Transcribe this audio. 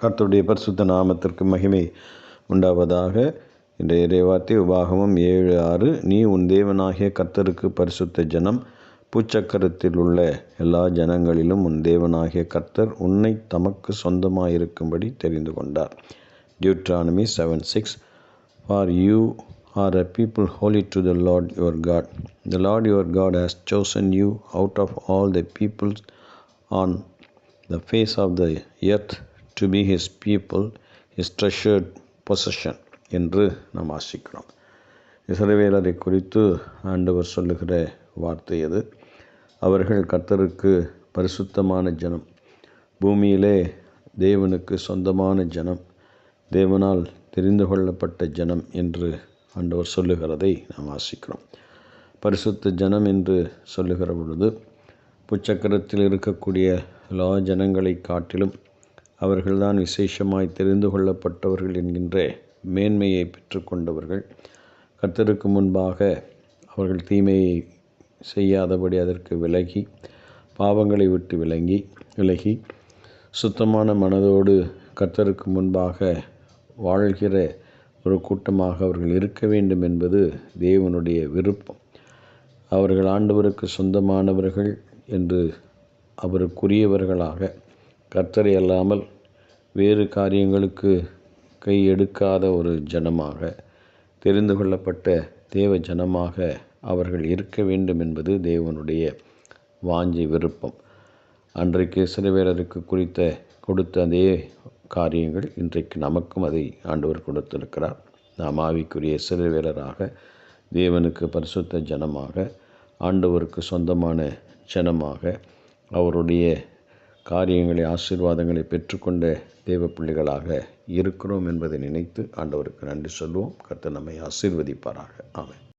கர்த்தருடைய பரிசுத்த நாமத்திற்கு மகிமை உண்டாவதாக. இன்றைய இறைவார்த்தை உபாகமம் 7:6. நீ உன் தேவனாகிய கர்த்தருக்கு பரிசுத்த ஜனம், பூச்சக்கரத்தில் உள்ள எல்லா ஜனங்களிலும் உன் தேவனாகிய கர்த்தர் உன்னை தமக்கு சொந்தமாயிருக்கும்படி தெரிந்து கொண்டார். Deuteronomy 7:6. For you are a people holy to the Lord your God. The Lord your God has chosen you out of all the peoples on the face of the earth to be his people, his treasured possession என்று நாம் வாசிக்கிறோம். இஸ்ரவேலரை குறித்து ஆண்டவர் சொல்லுகிற வார்த்தை அது. அவர்கள் கர்த்தருக்கு பரிசுத்தமான ஜனம், பூமியிலே தேவனுக்கு சொந்தமான ஜனம், தேவனால் தெரிந்து கொள்ளப்பட்ட ஜனம் என்று ஆண்டவர் சொல்லுகிறதை நாம் வாசிக்கிறோம். பரிசுத்த ஜனம் என்று சொல்லுகிற பொழுது புச்சக்கரத்தில் இருக்கக்கூடிய எல்லா ஜனங்களை காட்டிலும் அவர்கள்தான் விசேஷமாய் தெரிந்து கொள்ளப்பட்டவர்கள் என்கின்ற மேன்மையை பெற்றுக்கொண்டவர்கள். கர்த்தருக்கு முன்பாக அவர்கள் தீமையை செய்யாதபடி அதற்கு விலகி, பாவங்களை விட்டு விலகி சுத்தமான மனதோடு கர்த்தருக்கு முன்பாக வாழ்கிற ஒரு கூட்டமாக அவர்கள் இருக்க வேண்டும் என்பது தேவனுடைய விருப்பம். அவர்கள் ஆண்டவருக்கு சொந்தமானவர்கள் என்று அவருக்குரியவர்களாக, கர்த்தரை அல்லாமல் வேறு காரியங்களுக்கு கை எடுக்காத ஒரு ஜனமாக, தெரிந்து கொள்ளப்பட்ட தேவ ஜனமாக அவர்கள் இருக்க வேண்டும் என்பது தேவனுடைய வாஞ்சை, விருப்பம். அன்றைக்கு இஸ்ரவேலருக்கு கொடுத்த அதே காரியங்கள் இன்றைக்கு நமக்கும் அதை ஆண்டவர் கொடுத்திருக்கிறார். நாம் ஆவிக்குரிய இஸ்ரவேலராக, தேவனுக்கு பரிசுத்த ஜனமாக, ஆண்டவருக்கு சொந்தமான ஜனமாக, அவருடைய காரியங்களை, ஆசீர்வாதங்களை பெற்றுக்கொண்ட தேவ பிள்ளைகளாக இருக்கிறோம் என்பதை நினைத்து ஆண்டவருக்கு நன்றி சொல்வோம். கர்த்தர் நம்மை ஆசீர்வதிப்பாராக. ஆமென்.